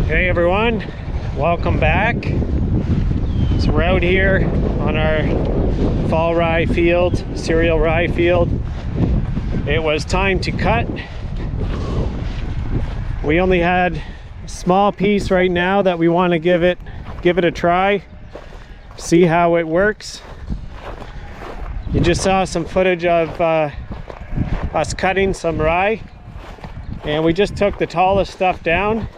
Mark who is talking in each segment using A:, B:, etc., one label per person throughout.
A: Hey everyone, welcome back. So we're out here on our fall rye field, cereal rye field. It was time to cut. We only had a small piece right now that we want to give it a try, see how it works. You just saw some footage of us cutting some rye, and we just took the tallest stuff down.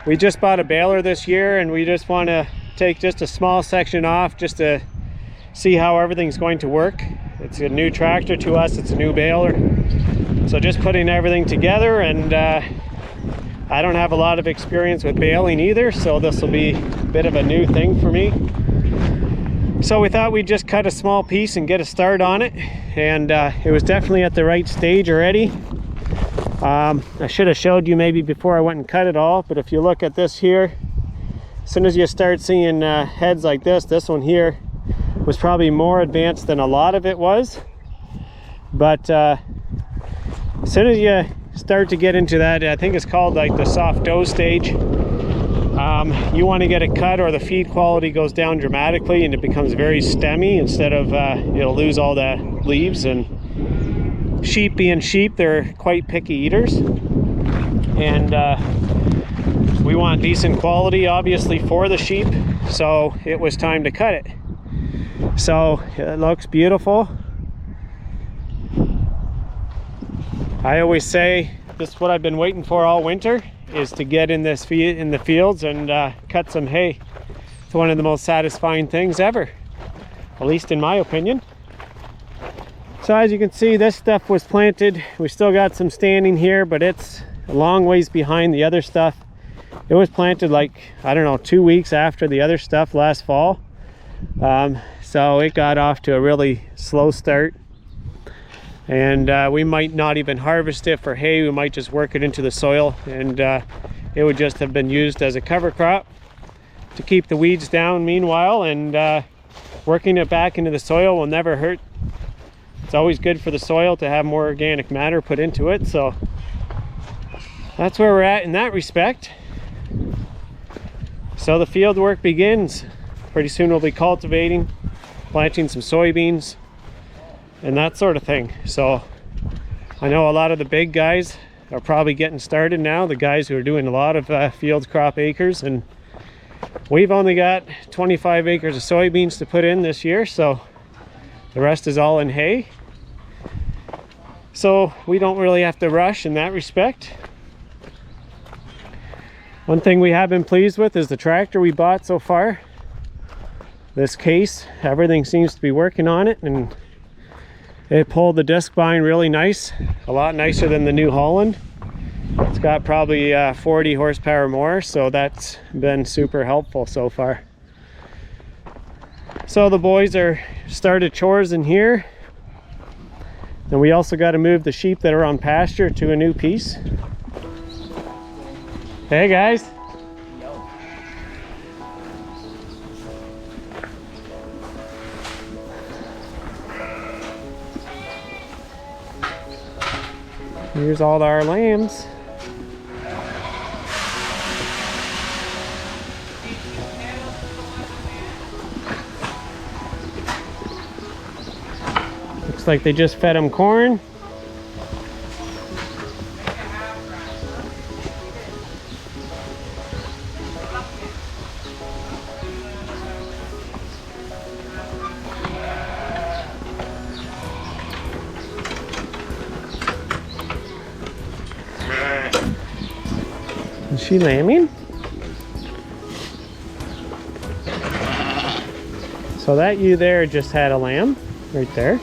A: We just bought a baler this year, and we just want to take just a small section off just to see how everything's going to work. It's a new tractor to us, it's a new baler. So just putting everything together, and I don't have a lot of experience with baling either, so this will be a bit of a new thing for me. So we thought we'd just cut a small piece and get a start on it, and it was definitely at the right stage already. I should have showed you maybe before I went and cut it all, but if you look at this here, as soon as you start seeing heads like this one here was probably more advanced than a lot of it was. But as soon as you start to get into that, I think it's called like the soft dough stage, you want to get it cut or the feed quality goes down dramatically and it becomes very stemmy instead of it'll lose all the leaves. And sheep being sheep, they're quite picky eaters, and we want decent quality obviously for the sheep, so it was time to cut it. So it looks beautiful. I always say this is what I've been waiting for all winter, is to get in this in the fields and cut some hay. It's one of the most satisfying things ever, at least in my opinion. So as you can see, this stuff was planted. We still got some standing here, but it's a long ways behind the other stuff. It was planted like, I don't know, 2 weeks after the other stuff last fall. So it got off to a really slow start. And we might not even harvest it for hay. We might just work it into the soil, and it would just have been used as a cover crop to keep the weeds down meanwhile, and working it back into the soil will never hurt. It's always good for the soil to have more organic matter put into it, so that's where we're at in that respect. So the field work begins. Pretty soon we'll be cultivating, planting some soybeans, and that sort of thing. So I know a lot of the big guys are probably getting started now, the guys who are doing a lot of field crop acres, and we've only got 25 acres of soybeans to put in this year, so the rest is all in hay. So we don't really have to rush in that respect. One thing we have been pleased with is the tractor we bought so far. This case, everything seems to be working on it, and it pulled the disc bind really nice, a lot nicer than the New Holland. It's got probably 40 horsepower more, so that's been super helpful so far. So the boys are started chores in here, and we also got to move the sheep that are on pasture to a new piece. Hey guys. Here's all our lambs. Looks like they just fed them corn. Is she lambing? So that ewe there just had a lamb right there.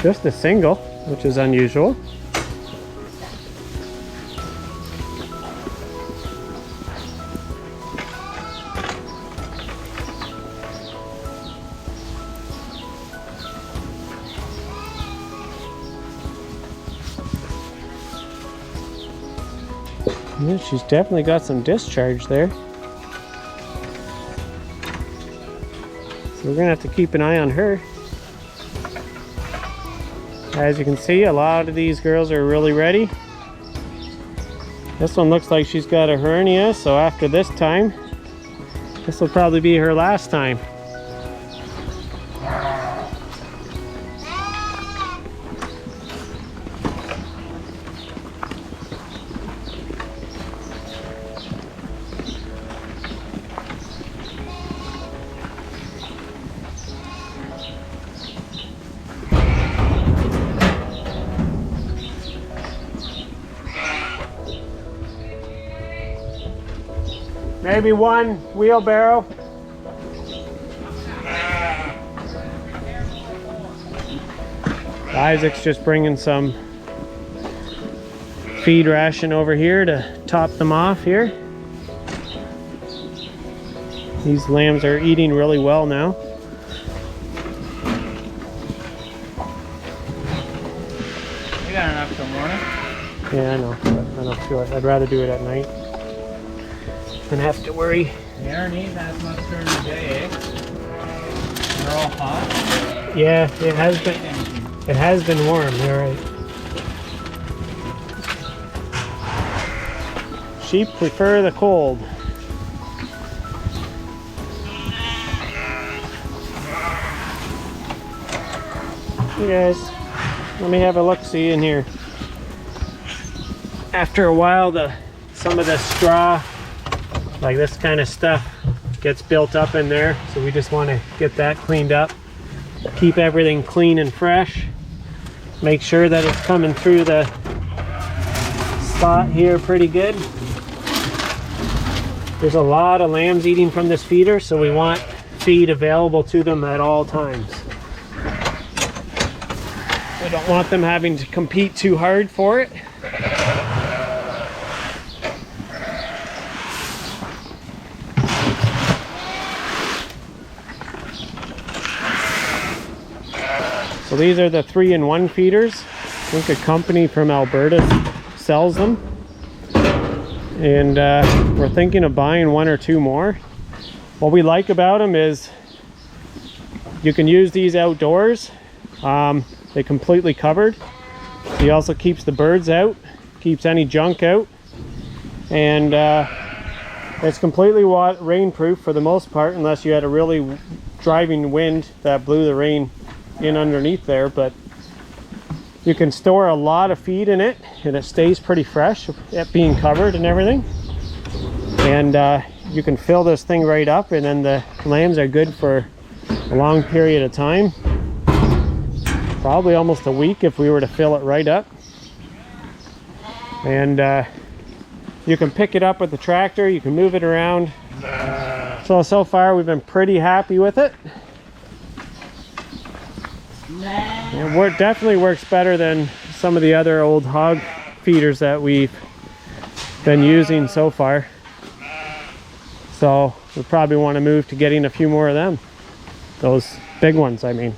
A: Just a single, which is unusual. Yeah, she's definitely got some discharge there. So we're gonna have to keep an eye on her. As you can see, a lot of these girls are really ready. This one looks like she's got a hernia, so after this time, this will probably be her last time. Maybe one wheelbarrow. Isaac's just bringing some feed ration over here to top them off here. These lambs are eating really well now.
B: You got enough till morning?
A: Yeah, I know, but I don't feel it. I'd rather do it at night than have to worry.
B: They aren't eating as much during the day, eh? They're all hot?
A: Yeah, it has been warm, you're right. Sheep prefer the cold. You guys, let me have a look-see in here. After a while, some of the straw, like this kind of stuff, gets built up in there, so we just want to get that cleaned up. Keep everything clean and fresh. Make sure that it's coming through the spot here pretty good. There's a lot of lambs eating from this feeder, so we want feed available to them at all times. We don't want them having to compete too hard for it. So these are the 3-in-1 feeders. I think a company from Alberta sells them. And we're thinking of buying 1 or 2 more. What we like about them is you can use these outdoors. They're completely covered. He also keeps the birds out, keeps any junk out. And it's completely rainproof for the most part, unless you had a really driving wind that blew the rain in underneath there. But you can store a lot of feed in it and it stays pretty fresh, it being covered and everything. And you can fill this thing right up, and then the lambs are good for a long period of time, probably almost a week if we were to fill it right up. And you can pick it up with the tractor, you can move it around. So far we've been pretty happy with it. It definitely works better than some of the other old hog feeders that we've been using so far. So we probably want to move to getting a few more of them. Those big ones, I mean.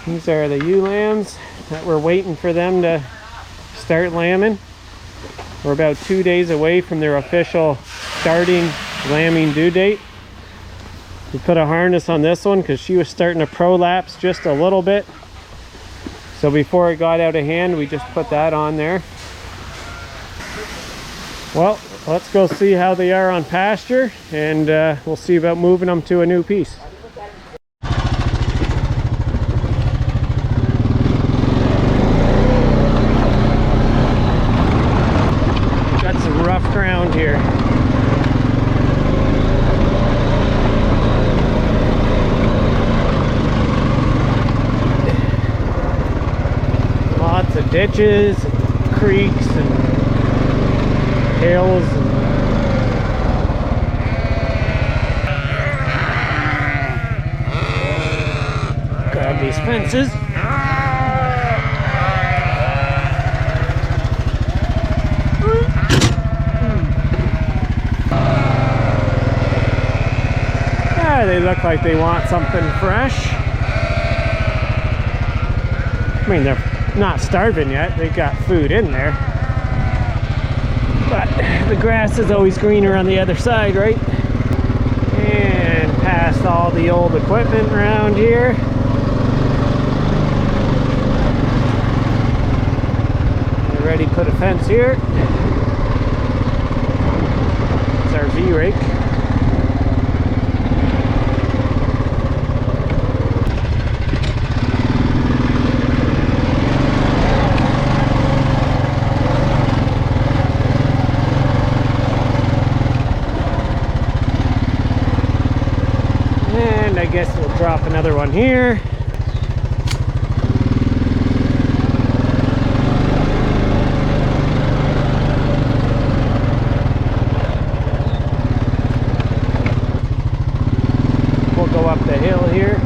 A: These are the ewe lambs that we're waiting for them to start lambing. We're about 2 days away from their official starting lambing due date. We put a harness on this one because she was starting to prolapse just a little bit. So before it got out of hand, we just put that on there. Well, let's go see how they are on pasture, and we'll see about moving them to a new piece. Got some rough ground here. Lots of ditches, and creeks, and hills. Grab these fences. They look like they want something fresh. I mean, they're not starving yet. They got food in there. But the grass is always greener on the other side, right? And past all the old equipment around here. Already put a fence here. It's our V-rake. And I guess we'll drop another one here. Go up the hill here.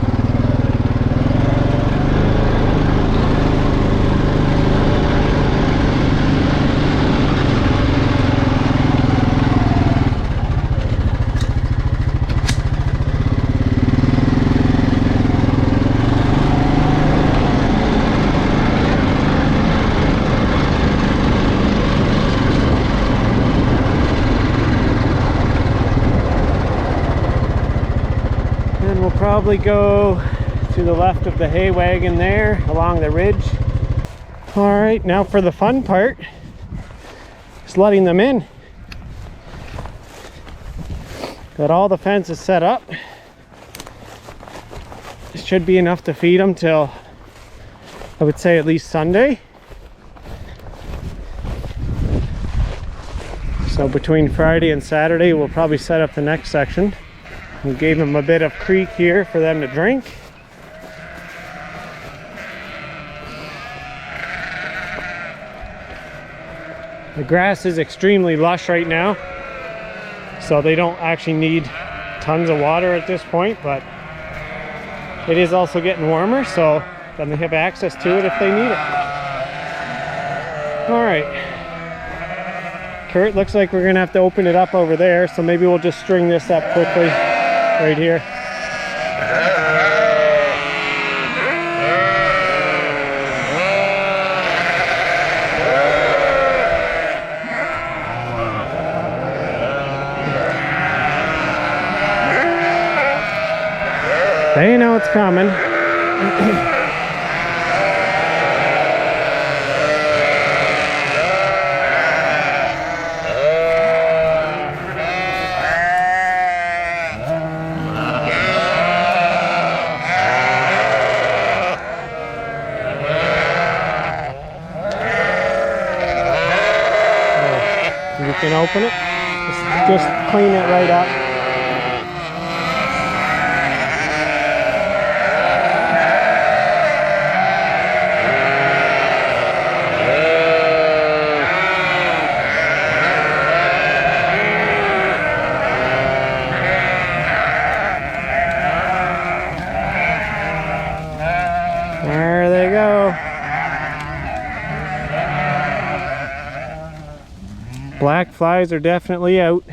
A: We'll probably go to the left of the hay wagon there along the ridge. All right, now for the fun part, just letting them in. Got all the fences set up. It should be enough to feed them till, I would say, at least Sunday. So between Friday and Saturday, we'll probably set up the next section. We gave them a bit of creek here for them to drink. The grass is extremely lush right now, so they don't actually need tons of water at this point, but it is also getting warmer, so then they have access to it if they need it. All right. Kurt, looks like we're gonna have to open it up over there, so maybe we'll just string this up quickly. Right here. They know it's coming. You can open it, just clean it right up. There they go. Black flies are definitely out.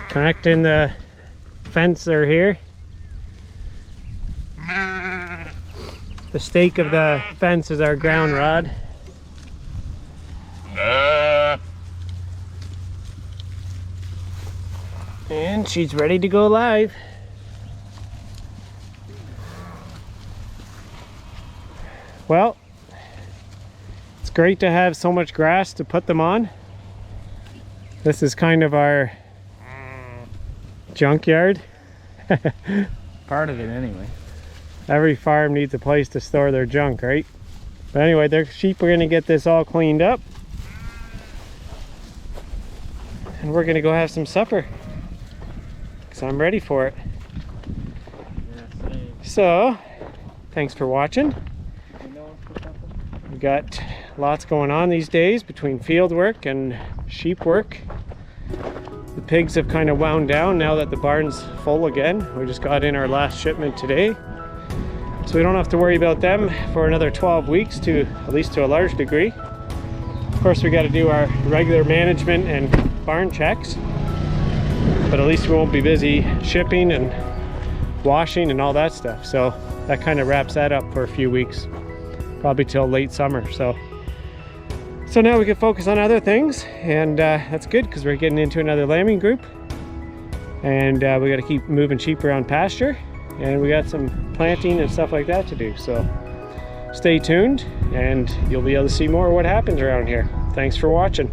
A: Connecting the fence there here. The stake of the fence is our ground rod. And she's ready to go live. Well, it's great to have so much grass to put them on. This is kind of our junkyard.
B: Part of it anyway.
A: Every farm needs a place to store their junk, right? But anyway, their sheep are gonna get this all cleaned up. And we're gonna go have some supper. Because I'm ready for it.
B: Yeah,
A: so, thanks for watching. We've got lots going on these days between field work and sheep work. The pigs have kind of wound down now that the barn's full again. We just got in our last shipment today. So we don't have to worry about them for another 12 weeks, to at least to a large degree. Of course, we got to do our regular management and barn checks, but at least we won't be busy shipping and washing and all that stuff. So that kind of wraps that up for a few weeks, probably till late summer. So now we can focus on other things, and that's good because we're getting into another lambing group, and we got to keep moving sheep around pasture, and we got some planting and stuff like that to do. So stay tuned and you'll be able to see more of what happens around here. Thanks for watching.